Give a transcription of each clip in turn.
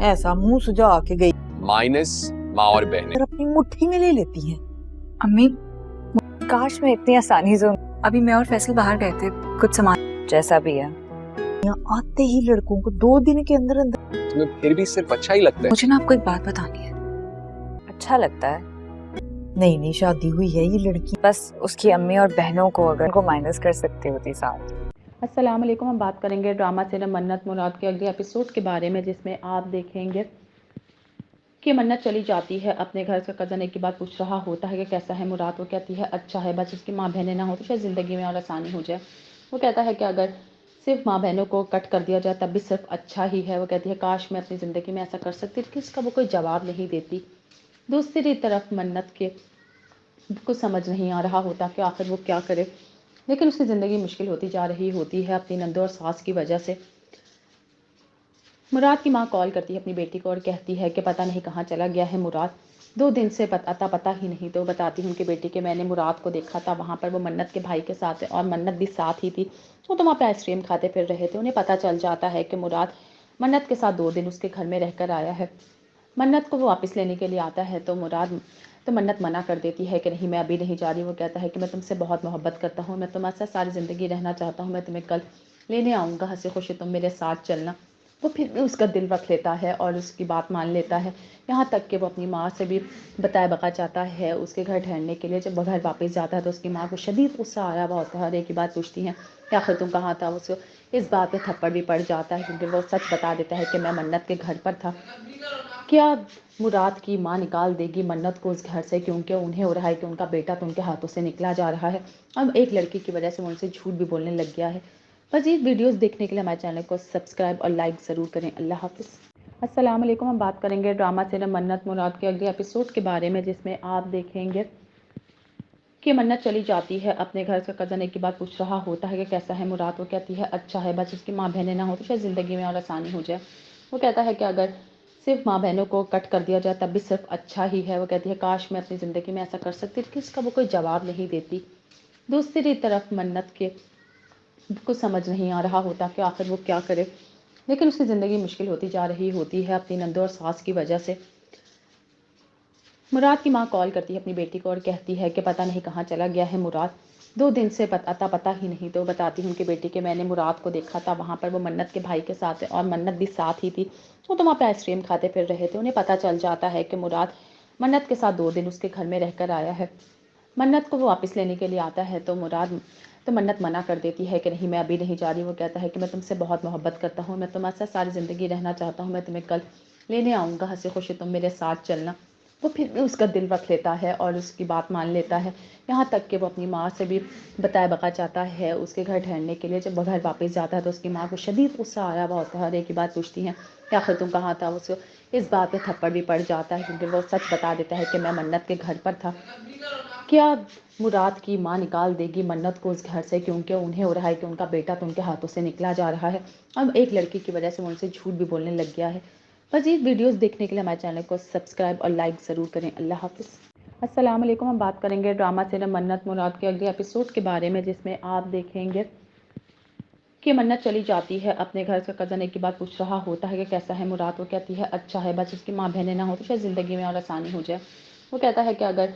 ऐसा मुंह सुझा के गई, माइनस माँ और बहनें। फिर अपनी मुट्ठी में ले लेती है। अम्मी, काश मैं इतनी आसानी से अभी मैं और फैसल बाहर गए थे कुछ सामान जैसा भी है। यहाँ आते ही लड़कों को 2 दिन के अंदर अंदर तुम्हें फिर भी सिर्फ अच्छा ही लगता है। मुझे ना आपको एक बात बतानी है। अच्छा लगता है, नई नई शादी हुई है ये लड़की, बस उसकी अम्मी और बहनों को अगर उनको माइनस कर सकती होती साथ। अस्सलाम वालेकुम। हम बात करेंगे ड्रामा सीरियल मन्नत मुराद के अगले एपिसोड के बारे में, जिसमें आप देखेंगे कि मन्नत चली जाती है अपने घर से। कज़न एक की बात पूछ रहा होता है कि कैसा है मुराद। वो कहती है अच्छा है, बस उसकी माँ बहनें ना हो तो शायद ज़िंदगी में और आसानी हो जाए। वो कहता है कि अगर सिर्फ माँ बहनों को कट कर दिया जाए तब भी सिर्फ अच्छा ही है। वो कहती है काश मैं अपनी ज़िंदगी में ऐसा कर सकती, लेकिन इसका वो कोई जवाब नहीं देती। दूसरी तरफ मन्नत के कुछ समझ नहीं आ रहा होता कि आखिर वो क्या करे, लेकिन उसकी ज़िंदगी मुश्किल होती जा रही होती है अपनी नंदों और सास की वजह से। मुराद की माँ कॉल करती है अपनी बेटी को और कहती है कि पता नहीं कहाँ चला गया है मुराद, 2 दिन से पता ही नहीं। तो बताती हूँ उनकी बेटी कि मैंने मुराद को देखा था वहाँ पर, वो मन्नत के भाई के साथ है और मन्नत भी साथ ही थी। वो तो वहाँ पे आइसक्रीम खाते फिर रहे थे। उन्हें पता चल जाता है कि मुराद मन्नत के साथ 2 दिन उसके घर में रहकर आया है। मन्नत को वो वापस लेने के लिए आता है तो मन्नत मना कर देती है कि नहीं, मैं अभी नहीं जा रही। वो कहता है कि मैं तुमसे बहुत मोहब्बत करता हूँ, मैं तुम्हारे साथ सारी ज़िंदगी रहना चाहता हूँ, मैं तुम्हें कल लेने आऊँगा, हंसी खुशी तुम मेरे साथ चलना। वो फिर भी उसका दिल रख लेता है और उसकी बात मान लेता है। यहाँ तक कि वो अपनी माँ से भी बताया बका चाहता है उसके घर ठहरने के लिए। जब वो घर वापस जाता है तो उसकी माँ को शदीद गुस्सा आ रहा होता है और एक ही बात पूछती है कि आखिर तुम कहाँ था। उसको इस बात पे थप्पड़ भी पड़ जाता है क्योंकि वो सच बता देता है कि मैं मन्नत के घर पर था। क्या मुराद की माँ निकाल देगी मन्नत को उस घर से, क्योंकि उन्हें हो रहा है कि उनका बेटा तो उनके हाथों से निकला जा रहा है। अब एक लड़की की वजह से वो उनसे झूठ भी बोलने लग गया है। मज़ीद वीडियोस देखने के लिए हमारे चैनल को सब्सक्राइब और लाइक ज़रूर करें। अल्लाह हाफ़िज़। अस्सलाम वालेकुम। हम बात करेंगे ड्रामा सीरियल मन्नत मुराद के अगले एपिसोड के बारे में, जिसमें आप देखेंगे कि मन्नत चली जाती है अपने घर से। कज़न एक की बात पूछ रहा होता है कि कैसा है मुराद। वो कहती है अच्छा है, बस उसकी माँ बहनें ना हो तो शायद ज़िंदगी में और आसानी हो जाए। वो कहता है कि अगर सिर्फ माँ बहनों को कट कर दिया जाए तब भी सिर्फ अच्छा ही है। वो कहती है काश मैं अपनी ज़िंदगी में ऐसा कर सकती, लेकिन इसका वो कोई जवाब नहीं देती। दूसरी तरफ मन्नत के कुछ समझ नहीं आ रहा होता कि आखिर वो क्या करे, लेकिन उसकी ज़िंदगी मुश्किल होती जा रही होती है अपनी नंदों और सास की वजह से। मुराद की माँ कॉल करती है अपनी बेटी को और कहती है कि पता नहीं कहाँ चला गया है मुराद, 2 दिन से पता ही नहीं। तो बताती हूँ उनकी बेटी कि मैंने मुराद को देखा था वहाँ पर, वो मन्नत के भाई के साथ है और मन्नत भी साथ ही थी। वो तो वहाँ पे आइसक्रीम खाते फिर रहे थे। उन्हें पता चल जाता है कि मुराद मन्नत के साथ 2 दिन उसके घर में रहकर आया है। मन्नत को वो वापस लेने के लिए आता है तो मन्नत मना कर देती है कि नहीं, मैं अभी नहीं जा रही। वो कहता है कि मैं तुमसे बहुत मोहब्बत करता हूँ, मैं तुम्हारे साथ सारी ज़िंदगी रहना चाहता हूँ, मैं तुम्हें कल लेने आऊँगा, हंसी खुशी तुम मेरे साथ चलना। वो फिर भी उसका दिल रख लेता है और उसकी बात मान लेता है। यहाँ तक कि वो अपनी माँ से भी बताया बका चाहता है उसके घर ठहरने के लिए। जब वो घर वापस जाता है तो उसकी माँ को शदीद गुस्सा आ रहा होता है और एक ही बात पूछती है कि आखिर तुम कहाँ था। उसको इस बात पे थप्पड़ भी पड़ जाता है क्योंकि वो सच बता देता है कि मैं मन्नत के घर पर था। क्या मुराद की माँ निकाल देगी मन्नत को उस घर से, क्योंकि उन्हें हो रहा है कि उनका बेटा तो उनके हाथों से निकला जा रहा है। अब एक लड़की की वजह से वो उनसे झूठ भी बोलने लग गया है। मज़ीद वीडियोस देखने के लिए हमारे चैनल को सब्सक्राइब और लाइक ज़रूर करें। अल्लाह हाफ़िज़। अस्सलाम वालेकुम। हम बात करेंगे ड्रामा सीरियल मन्नत मुराद के अगले एपिसोड के बारे में, जिसमें आप देखेंगे कि मन्नत चली जाती है अपने घर से। कज़न एक की बात पूछ रहा होता है कि कैसा है मुराद। वो कहती है अच्छा है, बस उसकी माँ बहनें ना हो तो शायद ज़िंदगी में और आसानी हो जाए। वो कहता है कि अगर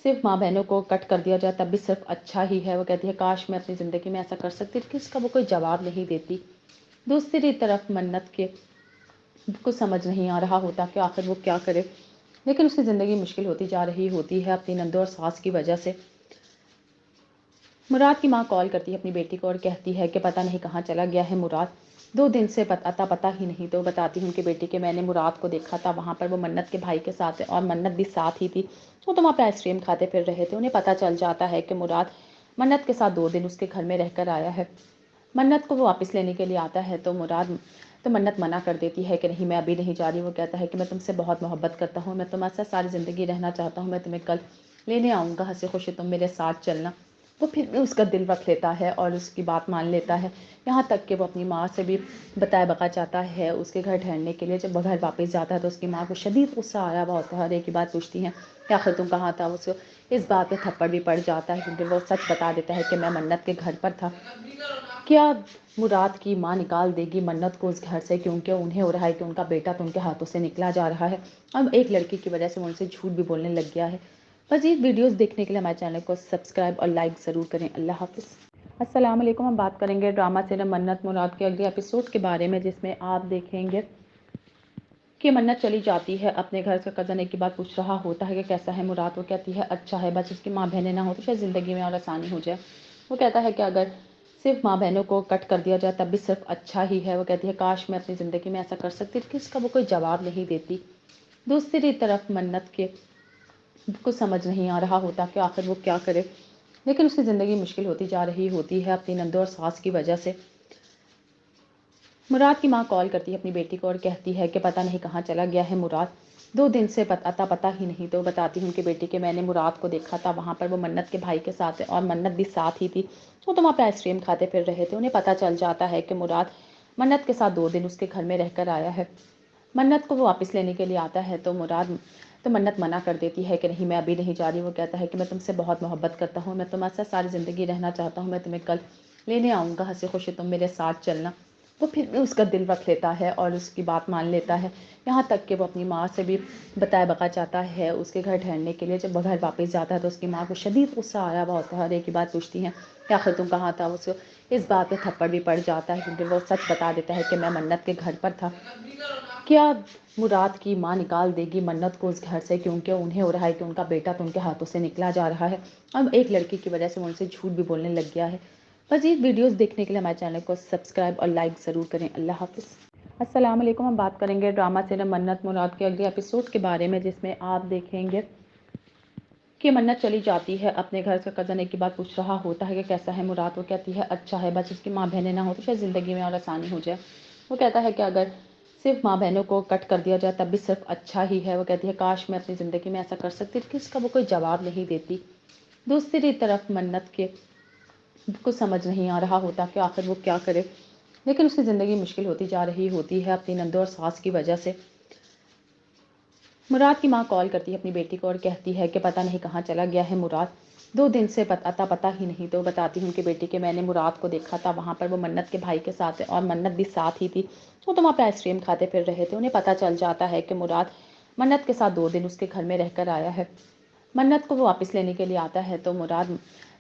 सिर्फ माँ बहनों को कट कर दिया जाए तब भी सिर्फ अच्छा ही है। वो कहती है काश मैं अपनी ज़िंदगी में ऐसा कर सकती, लेकिन इसका वो कोई जवाब नहीं देती। दूसरी तरफ मन्नत के कुछ समझ नहीं आ रहा होता कि आखिर वो क्या करे, लेकिन उसकी ज़िंदगी मुश्किल होती जा रही होती है अपनी नंदों और सास की वजह से। मुराद की माँ कॉल करती है अपनी बेटी को और कहती है कि पता नहीं कहाँ चला गया है मुराद, 2 दिन से पता ही नहीं। तो बताती हूँ उनकी बेटी कि मैंने मुराद को देखा था वहाँ पर, वो मन्नत के भाई के साथ है और मन्नत भी साथ ही थी। वो तो वहाँ पे आइसक्रीम खाते फिर रहे थे। उन्हें पता चल जाता है कि मुराद मन्नत के साथ 2 दिन उसके घर में रहकर आया है। मन्नत को वो वापस लेने के लिए आता है तो मन्नत मना कर देती है कि नहीं, मैं अभी नहीं जा रही। वो कहता है कि मैं तुमसे बहुत मोहब्बत करता हूँ, मैं तुम्हारे साथ सारी ज़िंदगी रहना चाहता हूँ, मैं तुम्हें कल लेने आऊँगा, हंसी खुशी तुम मेरे साथ चलना। वो फिर भी उसका दिल रख लेता है और उसकी बात मान लेता है। यहाँ तक कि वो अपनी माँ से भी बताया बका चाहता है उसके घर ठहरने के लिए। जब वो घर वापस जाता है तो उसकी माँ को शदीद गुस्सा आ रहा होता है और एक ही बात पूछती है कि आखिर तुम कहाँ था। उसको इस बात पे थप्पड़ भी पड़ जाता है क्योंकि वो सच बता देता है कि मैं मन्नत के घर पर था। क्या मुराद की माँ निकाल देगी मन्नत को उस घर से, क्योंकि उन्हें हो रहा है कि उनका बेटा तो उनके हाथों से निकला जा रहा है। अब एक लड़की की वजह से वो उनसे झूठ भी बोलने लग गया है। मज़ीद वीडियोस देखने के लिए हमारे चैनल को सब्सक्राइब और लाइक ज़रूर करें। अल्लाह हाफ़िज़। अस्सलाम वालेकुम। हम बात करेंगे ड्रामा सीरियल मन्नत मुराद के अगले एपिसोड के बारे में, जिसमें आप देखेंगे कि मन्नत चली जाती है अपने घर से। कज़न एक की बात पूछ रहा होता है कि कैसा है मुराद। वो कहती है अच्छा है, बस उसकी माँ बहनें ना हो तो शायद ज़िंदगी में और आसानी हो जाए। वो कहता है कि अगर सिर्फ माँ बहनों को कट कर दिया जाए तब भी सिर्फ अच्छा ही है। वो कहती है काश मैं अपनी ज़िंदगी में ऐसा कर सकती, लेकिन इसका वो कोई जवाब नहीं देती। दूसरी तरफ मन्नत के कुछ समझ नहीं आ रहा होता कि आखिर वो क्या करे, लेकिन उसकी ज़िंदगी मुश्किल होती जा रही होती है अपनी नंदों और सास की वजह से। मुराद की माँ कॉल करती है अपनी बेटी को और कहती है कि पता नहीं कहाँ चला गया है मुराद, 2 दिन से पता ही नहीं। तो बताती हूँ उनकी बेटी कि मैंने मुराद को देखा था वहाँ पर, वो मन्नत के भाई के साथ है और मन्नत भी साथ ही थी। वो तो वहाँ पे आइसक्रीम खाते फिर रहे थे। उन्हें पता चल जाता है कि मुराद मन्नत के साथ 2 दिन उसके घर में रहकर आया है। मन्नत को वो वापस लेने के लिए आता है तो मन्नत मना कर देती है कि नहीं, मैं अभी नहीं जा रही। वो कहता है कि मैं तुमसे बहुत मोहब्बत करता हूँ, मैं तुम्हारे साथ सारी ज़िंदगी रहना चाहता हूँ, मैं तुम्हें कल लेने आऊँगा, हंसी खुशी तुम मेरे साथ चलना। वो फिर भी उसका दिल रख लेता है और उसकी बात मान लेता है। यहाँ तक कि वो अपनी माँ से भी बताया बका चाहता है उसके घर ठहरने के लिए। जब वो घर वापस जाता है तो उसकी माँ को शदीद गुस्सा आ रहा होता है और एक ही बात पूछती हैं कि आखिर तुम कहाँ था। उसको इस बात पे थप्पड़ भी पड़ जाता है क्योंकि वो सच बता देता है कि मैं मन्नत के घर पर था। क्या मुराद की माँ निकाल देगी मन्नत को उस घर से, क्योंकि उन्हें हो रहा है कि उनका बेटा तो उनके हाथों से निकला जा रहा है। अब एक लड़की की वजह से वो उनसे झूठ भी बोलने लग गया है। मज़ीद वीडियोस देखने के लिए हमारे चैनल को सब्सक्राइब और लाइक ज़रूर करें। अल्लाह हाफ़िज़। अस्सलाम वालेकुम। हम बात करेंगे ड्रामा सीरियल मन्नत मुराद के अगले एपिसोड के बारे में, जिसमें आप देखेंगे कि मन्नत चली जाती है अपने घर से। कज़न एक की बात पूछ रहा होता है कि कैसा है मुराद। वो कहती है अच्छा है, बस उसकी माँ बहनें ना हो तो शायद ज़िंदगी में और आसानी हो जाए। वो कहता है कि अगर सिर्फ माँ बहनों को कट कर दिया जाए तब भी सिर्फ अच्छा ही है। वो कहती है काश मैं अपनी ज़िंदगी में ऐसा कर सकती, लेकिन इसका वो कोई जवाब नहीं देती। दूसरी तरफ मन्नत के कुछ समझ नहीं आ रहा होता कि आखिर वो क्या करे, लेकिन उसकी ज़िंदगी मुश्किल होती जा रही होती है अपनी नंदों और सास की वजह से। मुराद की माँ कॉल करती है अपनी बेटी को और कहती है कि पता नहीं कहाँ चला गया है मुराद, 2 दिन से पता ही नहीं। तो बताती हूँ उनकी बेटी कि मैंने मुराद को देखा था वहाँ पर, वो मन्नत के भाई के साथ है और मन्नत भी साथ ही थी। वो तो वहाँ पे आइसक्रीम खाते फिर रहे थे। उन्हें पता चल जाता है कि मुराद मन्नत के साथ 2 दिन उसके घर में रहकर आया है। मन्नत को वो वापस लेने के लिए आता है तो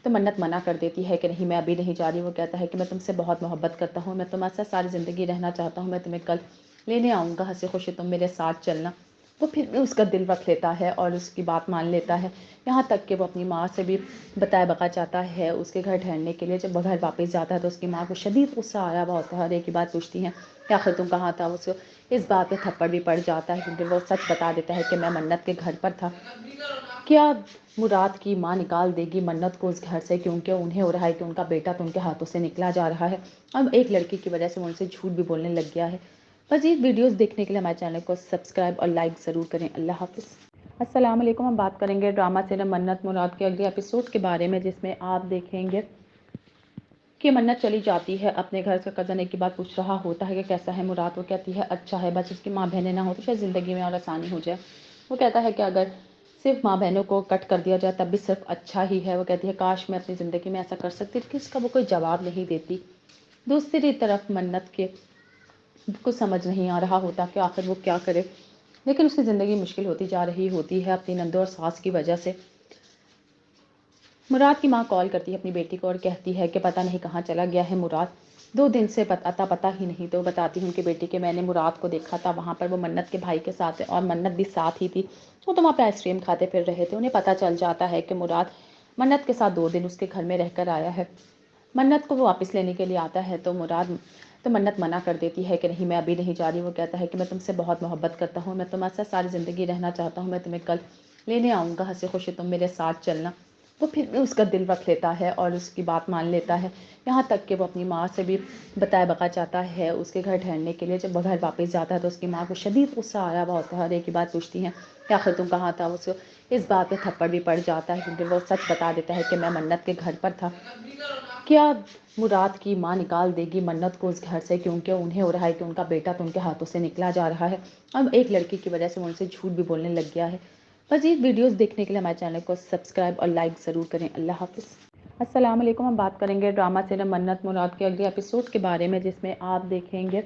मन्नत मना कर देती है कि नहीं, मैं अभी नहीं जा रही। वो कहता है कि मैं तुमसे बहुत मोहब्बत करता हूँ, मैं तुम्हारे साथ सारी ज़िंदगी रहना चाहता हूँ, मैं तुम्हें कल लेने आऊँगा, हंसी खुशी तुम मेरे साथ चलना। वो फिर भी उसका दिल रख लेता है और उसकी बात मान लेता है। यहाँ तक कि वो अपनी माँ से भी बताया बका चाहता है उसके घर ठहरने के लिए। जब वो घर वापस जाता है तो उसकी माँ को शदीद गुस्सा आ रहा होता है और एक ही बात पूछती हैं कि आखिर तुम कहाँ था। उसको इस बात पे थप्पड़ भी पड़ जाता है क्योंकि वो सच बता देता है कि मैं मन्नत के घर पर था। क्या मुराद की माँ निकाल देगी मन्नत को उस घर से, क्योंकि उन्हें हो रहा है कि उनका बेटा तो उनके हाथों से निकला जा रहा है। अब एक लड़की की वजह से वो उनसे झूठ भी बोलने लग गया है। मज़ीद वीडियोस देखने के लिए हमारे चैनल को सब्सक्राइब और लाइक ज़रूर करें। अल्लाह हाफ़िज़। अस्सलाम वालेकुम। हम बात करेंगे ड्रामा सीरियल मन्नत मुराद के अगले एपिसोड के बारे में, जिसमें आप देखेंगे कि मन्नत चली जाती है अपने घर से। कज़न एक की बात पूछ रहा होता है कि कैसा है मुराद। वो कहती है अच्छा है, बस उसकी माँ बहनें ना हो तो शायद ज़िंदगी में और आसानी हो जाए। वो कहता है कि अगर सिर्फ माँ बहनों को कट कर दिया जाए तब भी सिर्फ अच्छा ही है। वो कहती है काश मैं अपनी ज़िंदगी में ऐसा कर सकती, लेकिन इसका वो कोई जवाब नहीं देती। दूसरी तरफ मन्नत के कुछ समझ नहीं आ रहा होता कि आखिर वो क्या करे, लेकिन उसकी ज़िंदगी मुश्किल होती जा रही होती है अपनी नंदों और सास की वजह से। मुराद की माँ कॉल करती है अपनी बेटी को और कहती है कि पता नहीं कहाँ चला गया है मुराद, 2 दिन से पता ही नहीं। तो बताती हूँ उनकी बेटी कि मैंने मुराद को देखा था वहाँ पर, वो मन्नत के भाई के साथ है और मन्नत भी साथ ही थी। वो तो वहाँ पे आइसक्रीम खाते फिर रहे थे। उन्हें पता चल जाता है कि मुराद मन्नत के साथ 2 दिन उसके घर में रहकर आया है। मन्नत को वो वापस लेने के लिए आता है तो मन्नत मना कर देती है कि नहीं, मैं अभी नहीं जा रही। वो कहता है कि मैं तुमसे बहुत मोहब्बत करता हूँ, मैं तुम्हारे साथ सारी ज़िंदगी रहना चाहता हूँ, मैं तुम्हें कल लेने आऊँगा, हंसी खुशी तुम मेरे साथ चलना। वो फिर भी उसका दिल रख लेता है और उसकी बात मान लेता है। यहाँ तक कि वो अपनी माँ से भी बताया बका चाहता है उसके घर ठहरने के लिए। जब वो घर वापस जाता है तो उसकी माँ को शदीद गुस्सा आ रहा होता है और एक ही बात पूछती हैं कि आखिर तुम कहाँ था। उसको इस बात पे थप्पड़ भी पड़ जाता है क्योंकि वो सच बता देता है कि मैं मन्नत के घर पर था। क्या मुराद की माँ निकाल देगी मन्नत को उस घर से, क्योंकि उन्हें हो रहा है कि उनका बेटा तो उनके हाथों से निकला जा रहा है। अब एक लड़की की वजह से वो उनसे झूठ भी बोलने लग गया है। मज़ीद वीडियोस देखने के लिए हमारे चैनल को सब्सक्राइब और लाइक ज़रूर करें। अल्लाह हाफ़िज़। अस्सलाम वालेकुम। हम बात करेंगे ड्रामा सीरियल मन्नत मुराद के अगले एपिसोड के बारे में, जिसमें आप देखेंगे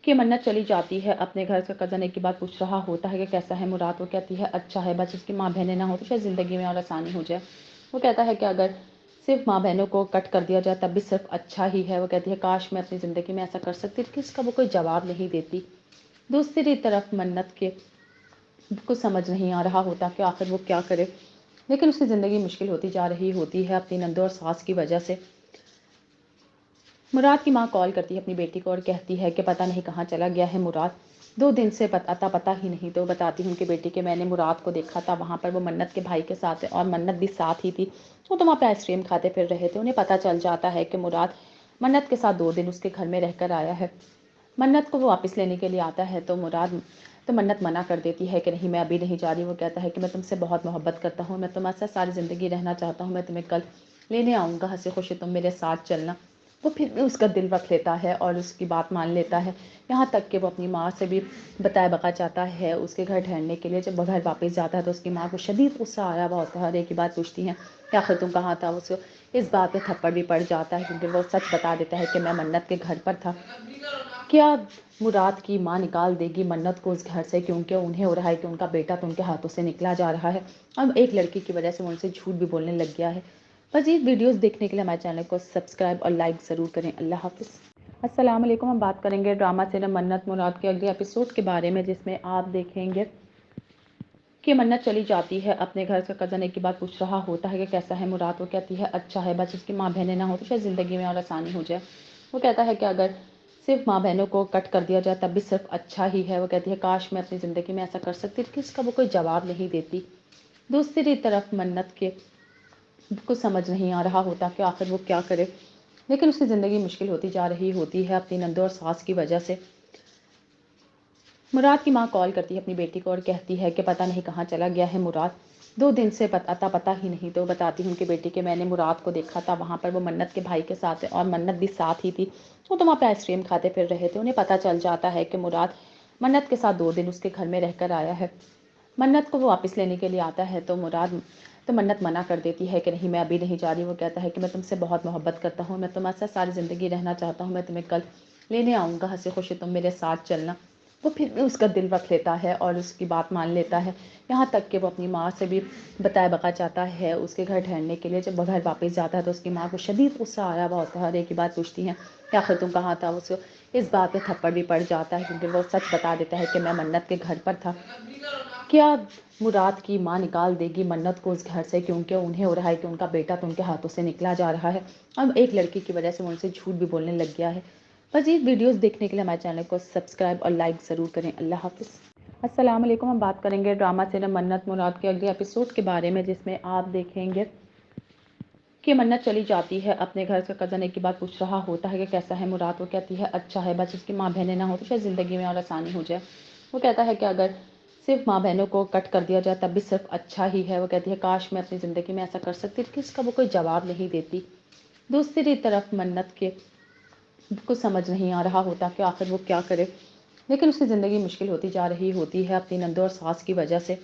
कि मन्नत चली जाती है अपने घर से। कज़न एक की बात पूछ रहा होता है कि कैसा है मुराद। वो कहती है अच्छा है, बस उसकी माँ बहनें ना हो तो शायद ज़िंदगी में और आसानी हो जाए। वो कहता है कि अगर सिर्फ माँ बहनों को कट कर दिया जाए तब भी सिर्फ अच्छा ही है। वो कहती है काश मैं अपनी ज़िंदगी में ऐसा कर सकती, लेकिन इसका वो कोई जवाब नहीं देती। दूसरी तरफ मन्नत के कुछ समझ नहीं आ रहा होता कि आखिर वो क्या करे, लेकिन उसकी ज़िंदगी मुश्किल होती जा रही होती है अपनी नंदों और सास की वजह से। मुराद की माँ कॉल करती है अपनी बेटी को और कहती है कि पता नहीं कहाँ चला गया है मुराद, 2 दिन से पता ही नहीं। तो बताती हूँ उनकी बेटी कि मैंने मुराद को देखा था वहाँ पर, वो मन्नत के भाई के साथ है और मन्नत भी साथ ही थी। वो तो वहाँ पे आइसक्रीम खाते फिर रहे थे। उन्हें पता चल जाता है कि मुराद मन्नत के साथ 2 दिन उसके घर में रहकर आया है। मन्नत को वो वापस लेने के लिए आता है तो मन्नत मना कर देती है कि नहीं, मैं अभी नहीं जा रही। वो कहता है कि मैं तुमसे बहुत मोहब्बत करता हूँ, मैं तुम्हारे साथ सारी ज़िंदगी रहना चाहता हूँ, मैं तुम्हें कल लेने आऊँगा, हंसी खुशी तुम मेरे साथ चलना। वो फिर भी उसका दिल रख लेता है और उसकी बात मान लेता है। यहाँ तक कि वो अपनी माँ से भी बताया बका चाहता है उसके घर ठहरने के लिए। जब वो घर वापस जाता है तो उसकी माँ को शदीद गुस्सा आया हुआ होता है और एक ही बात पूछती हैं कि आखिर तुम कहाँ था। उसको इस बात पे थप्पड़ भी पड़ जाता है क्योंकि वो सच बता देता है कि मैं मन्नत के घर पर था। क्या मुराद की माँ निकाल देगी मन्नत को उस घर से, क्योंकि उन्हें हो रहा है कि उनका बेटा तो उनके हाथों से निकला जा रहा है। अब एक लड़की की वजह से वो उनसे झूठ भी बोलने लग गया है। मज़ीद वीडियोस देखने के लिए हमारे चैनल को सब्सक्राइब और लाइक ज़रूर करें। अल्लाह हाफ़िज़। अस्सलाम वालेकुम। हम बात करेंगे ड्रामा सीरियल मन्नत मुराद के अगले एपिसोड के बारे में, जिसमें आप देखेंगे कि मन्नत चली जाती है अपने घर से। कज़न एक की बात पूछ रहा होता है कि कैसा है मुराद। वो कहती है अच्छा है, बस उसकी माँ बहनें ना हो तो शायद ज़िंदगी में और आसानी हो जाए। वो कहता है कि अगर सिर्फ माँ बहनों को कट कर दिया जाए तब भी सिर्फ अच्छा ही है। वो कहती है काश मैं अपनी ज़िंदगी में ऐसा कर सकती, लेकिन इसका वो कोई जवाब नहीं देती। दूसरी तरफ मन्नत के कुछ समझ नहीं आ रहा होता कि आखिर वो क्या करे, लेकिन उसकी ज़िंदगी मुश्किल होती जा रही होती है अपनी नंदों और सास की वजह से। मुराद की माँ कॉल करती है अपनी बेटी को और कहती है कि पता नहीं कहाँ चला गया है मुराद, 2 दिन से पता ही नहीं। तो बताती हूँ उनकी बेटी कि मैंने मुराद को देखा था वहाँ पर, वो मन्नत के भाई के साथ है और मन्नत भी साथ ही थी। वो तो वहाँ पे आइसक्रीम खाते फिर रहे थे। उन्हें पता चल जाता है कि मुराद मन्नत के साथ 2 दिन उसके घर में रहकर आया है। मन्नत को वो वापस लेने के लिए आता है तो मन्नत मना कर देती है कि नहीं, मैं अभी नहीं जा रही। वो कहता है कि मैं तुमसे बहुत मोहब्बत करता हूँ, मैं तुम्हारे साथ सारी ज़िंदगी रहना चाहता हूँ, मैं तुम्हें कल लेने आऊँगा, हंसी खुशी तुम मेरे साथ चलना। वो फिर भी उसका दिल रख लेता है और उसकी बात मान लेता है। यहाँ तक कि वो अपनी माँ से भी बताया बका चाहता है उसके घर ठहरने के लिए। जब वो घर वापस जाता है तो उसकी माँ को शदीद गुस्सा आया हुआ होता है और एक ही बात पूछती हैं कि आखिर तुम कहाँ था। उसको इस बात पे थप्पड़ भी पड़ जाता है क्योंकि वो सच बता देता है कि मैं मन्नत के घर पर था। क्या मुराद की माँ निकाल देगी मन्नत को उस घर से, क्योंकि उन्हें हो रहा है कि उनका बेटा तो उनके हाथों से निकला जा रहा है। अब एक लड़की की वजह से वो उनसे झूठ भी बोलने लग गया है। मज़ीद वीडियोस देखने के लिए हमारे चैनल को सब्सक्राइब और लाइक ज़रूर करें। अल्लाह हाफ़िज़। अस्सलाम वालेकुम। हम बात करेंगे ड्रामा सीरियल मन्नत मुराद के अगले एपिसोड के बारे में, जिसमें आप देखेंगे कि मन्नत चली जाती है अपने घर से। कज़न एक की बात पूछ रहा होता है कि कैसा है मुराद। वो कहती है अच्छा है, बस उसकी माँ बहनें ना हो तो शायद ज़िंदगी में और आसानी हो जाए। वो कहता है कि अगर सिर्फ माँ बहनों को कट कर दिया जाए तब भी सिर्फ अच्छा ही है। वो कहती है काश मैं अपनी ज़िंदगी में ऐसा कर सकती, लेकिन इसका वो कोई जवाब नहीं देती। दूसरी तरफ मन्नत के कुछ समझ नहीं आ रहा होता कि आखिर वो क्या करे, लेकिन उसकी ज़िंदगी मुश्किल होती जा रही होती है अपनी नंदों और सास की वजह से।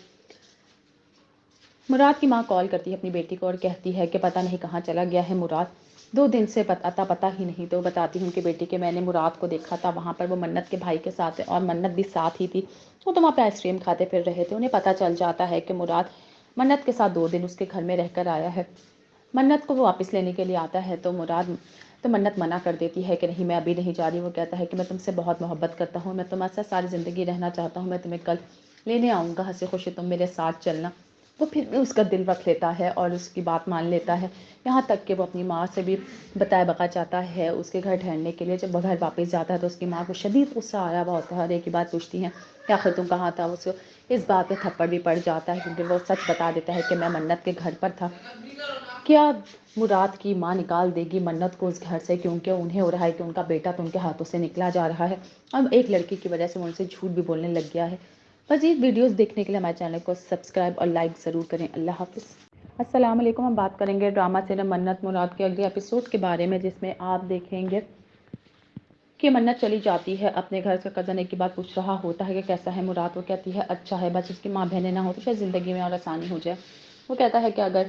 मुराद की माँ कॉल करती है अपनी बेटी को और कहती है कि पता नहीं कहाँ चला गया है मुराद, 2 दिन से पता ही नहीं। तो बताती हूँ उनकी बेटी कि मैंने मुराद को देखा था वहाँ पर, वो मन्नत के भाई के साथ है और मन्नत भी साथ ही थी। वो तो वहाँ पे आइसक्रीम खाते फिर रहे थे। उन्हें पता चल जाता है कि मुराद मन्नत के साथ 2 दिन उसके घर में रहकर आया है। मन्नत को वो वापस लेने के लिए आता है तो मन्नत मना कर देती है कि नहीं, मैं अभी नहीं जा रही। वो कहता है कि मैं तुमसे बहुत मोहब्बत करता हूँ, मैं तुम्हारे साथ सारी ज़िंदगी रहना चाहता हूँ, मैं तुम्हें कल लेने आऊँगा, हंसी खुशी तुम मेरे साथ चलना। वो फिर भी उसका दिल रख लेता है और उसकी बात मान लेता है। यहाँ तक कि वो अपनी माँ से भी बताया बका चाहता है उसके घर ठहरने के लिए। जब वो घर वापस जाता है तो उसकी माँ को शदीद गुस्सा आया हुआ होता है और एक ही बात पूछती हैं कि आखिर तुम कहाँ था। उसको इस बात पे थप्पड़ भी पड़ जाता है क्योंकि वो सच बता देता है कि मैं मन्नत के घर पर था। क्या मुराद की माँ निकाल देगी मन्नत को उस घर से, क्योंकि उन्हें हो रहा है कि उनका बेटा तो उनके हाथों से निकला जा रहा है। अब एक लड़की की वजह से वो उनसे झूठ भी बोलने लग गया है। मज़ीद वीडियोस देखने के लिए हमारे चैनल को सब्सक्राइब और लाइक ज़रूर करें। अल्लाह हाफ़िज़। अस्सलाम वालेकुम। हम बात करेंगे ड्रामा सीरियल मन्नत मुराद के अगले एपिसोड के बारे में, जिसमें आप देखेंगे کہ منت چلی جاتی ہے اپنے گھر سے، کزن ایک کی بات پوچھ رہا ہوتا ہے کہ کیسا ہے مراد، وہ کہتی ہے اچھا ہے، بس اس کی ماں بہنیں نہ ہو تو شاید زندگی میں اور آسانی ہو جائے۔ وہ کہتا ہے کہ اگر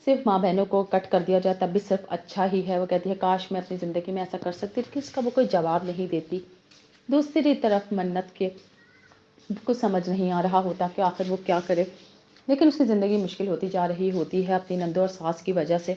صرف ماں بہنوں کو کٹ کر دیا جائے تب بھی صرف اچھا ہی ہے۔ وہ کہتی ہے کاش میں اپنی زندگی میں ایسا کر سکتی، لیکن اس کا وہ کوئی جواب نہیں دیتی۔ دوسری طرف منت کے کچھ سمجھ نہیں آ رہا ہوتا کہ آخر وہ کیا کرے، لیکن اس کی زندگی مشکل ہوتی جا رہی ہوتی ہے اپنی نندوں اور ساس کی وجہ سے۔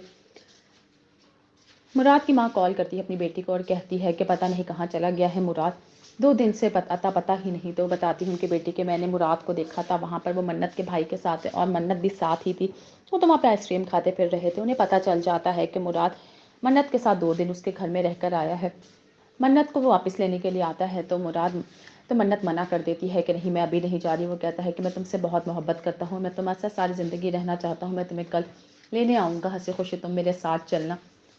مراد کی ماں کال کرتی ہے اپنی بیٹی کو اور کہتی ہے کہ پتہ نہیں کہاں چلا گیا ہے مراد، 2 دن سے پتہ ہی نہیں۔ تو بتاتی ہوں کہ بیٹی کہ میں نے مراد کو دیکھا تھا وہاں پر، وہ منت کے بھائی کے ساتھ ہے اور منت بھی ساتھ ہی تھی۔ وہ تو وہاں پہ آئس کریم کھاتے پھر رہے تھے۔ انہیں پتہ چل جاتا ہے کہ مراد منت کے ساتھ 2 دن اس کے گھر میں رہ کر آیا ہے۔ منت کو وہ واپس لینے کے لیے آتا ہے تو منت منع کر دیتی ہے کہ نہیں، میں ابھی نہیں جا رہی۔ وہ کہتا ہے کہ میں تم سے بہت محبت کرتا ہوں، میں تمہارے ساتھ ساری زندگی رہنا چاہتا ہوں، میں تمہیں کل لینے آؤں گا، ہنسی خوشی تم میرے ساتھ چلنا۔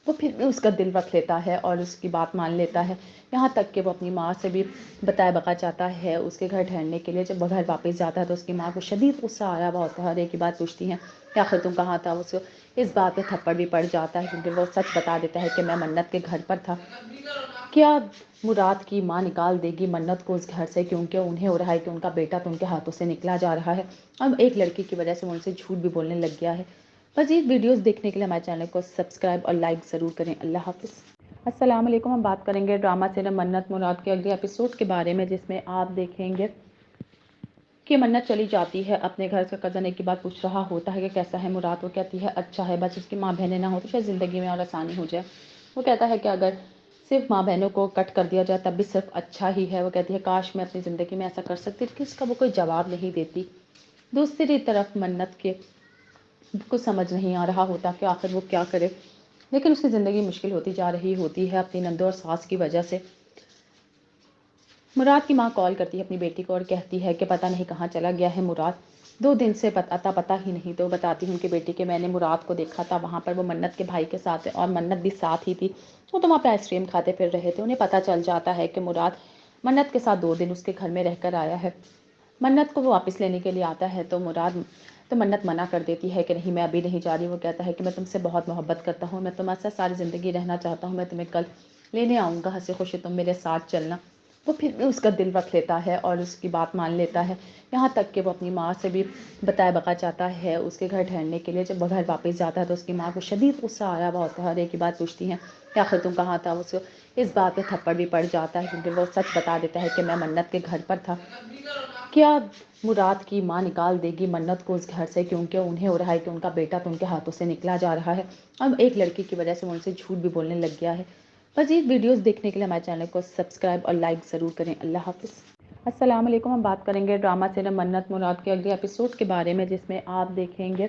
وہ پھر بھی اس کا دل رکھ لیتا ہے اور اس کی بات مان لیتا ہے، یہاں تک کہ وہ اپنی ماں سے بھی بتائے بغا چاہتا ہے اس کے گھر ٹھہرنے کے لیے۔ جب وہ گھر واپس جاتا ہے تو اس کی ماں کو شدید غصہ آیا ہوا ہوتا ہے اور ایک ہی بات پوچھتی ہیں کہ آخر تم کہاں تھا۔ اس کو اس بات پہ تھپڑ بھی پڑ جاتا ہے کیونکہ وہ سچ بتا دیتا ہے کہ میں منت کے گھر پر تھا۔ کیا مراد کی ماں نکال دے گی منت کو اس گھر سے، کیونکہ انہیں ہو رہا ہے کہ ان کا بیٹا تو ان کے ہاتھوں سے نکلا جا رہا ہے۔ اب ایک لڑکی کی وجہ سے وہ ان سے جھوٹ بھی بولنے لگ گیا ہے۔ مزید ویڈیوز دیکھنے کے لیے ہمارے چینل کو سبسکرائب اور لائک ضرور کریں۔ اللہ حافظ۔ السلام علیکم، ہم بات کریں گے ڈرامہ سیریل منت مراد کے اگلے ایپیسوڈ کے بارے میں، جس میں آپ دیکھیں گے کہ منت چلی جاتی ہے اپنے گھر سے، کزن ایک کی بات پوچھ رہا ہوتا ہے کہ کیسا ہے مراد، وہ کہتی ہے اچھا ہے، بس اس کی ماں بہنیں نہ ہو تو شاید زندگی میں اور آسانی ہو جائے۔ وہ کہتا ہے کہ اگر صرف ماں بہنوں کو کٹ کر دیا جائے تب بھی صرف اچھا ہی ہے۔ وہ کہتی ہے کاش میں اپنی زندگی میں ایسا کر سکتی، لیکن اس کا وہ کوئی جواب نہیں دیتی۔ دوسری طرف منت کے کچھ سمجھ نہیں آ رہا ہوتا کہ آخر وہ کیا کرے، لیکن اس کی زندگی مشکل ہوتی جا رہی ہوتی ہے اپنی نندوں اور ساس کی وجہ سے۔ مراد کی ماں کال کرتی ہے اپنی بیٹی کو اور کہتی ہے کہ پتہ نہیں کہاں چلا گیا ہے مراد، 2 دن سے پتہ ہی نہیں۔ تو بتاتی ہوں کہ بیٹی کہ میں نے مراد کو دیکھا تھا وہاں پر، وہ منت کے بھائی کے ساتھ ہے اور منت بھی ساتھ ہی تھی۔ وہ تو وہاں پہ آئس کریم کھاتے پھر رہے تھے۔ انہیں پتہ چل جاتا ہے کہ مراد منت کے ساتھ 2 دن اس کے گھر میں رہ کر آیا ہے۔ منت کو وہ واپس لینے کے لیے آتا ہے تو منت منع کر دیتی ہے کہ نہیں، میں ابھی نہیں جا رہی۔ وہ کہتا ہے کہ میں تم سے بہت محبت کرتا ہوں، میں تمہارے ساتھ ساری زندگی رہنا چاہتا ہوں، میں تمہیں کل لینے آؤں گا، ہنسی خوشی تم میرے ساتھ چلنا۔ وہ پھر بھی اس کا دل رکھ لیتا ہے اور اس کی بات مان لیتا ہے، یہاں تک کہ وہ اپنی ماں سے بھی بتائے بغا چاہتا ہے اس کے گھر ٹھہرنے کے لیے۔ جب وہ گھر واپس جاتا ہے تو اس کی ماں کو شدید غصہ آیا ہوا ہوتا ہے اور ایک ہی بات پوچھتی ہیں کہ آخر تم کہاں تھا۔ اس کو اس بات پہ تھپڑ بھی پڑ جاتا ہے کیونکہ وہ سچ بتا دیتا ہے کہ میں منت کے گھر پر تھا۔ کیا مراد کی ماں نکال دے گی منت کو اس گھر سے، کیونکہ انہیں ہو رہا ہے کہ ان کا بیٹا تو ان کے ہاتھوں سے نکلا جا رہا ہے۔ اب ایک لڑکی کی وجہ سے وہ ان سے جھوٹ بھی بولنے لگ گیا ہے۔ مزید ویڈیوز دیکھنے کے لیے ہمارے چینل کو سبسکرائب اور لائک ضرور کریں۔ اللہ حافظ۔ السلام علیکم، ہم بات کریں گے ڈرامہ سیریل منت مراد کے اگلے ایپیسوڈ کے بارے میں، جس میں آپ دیکھیں گے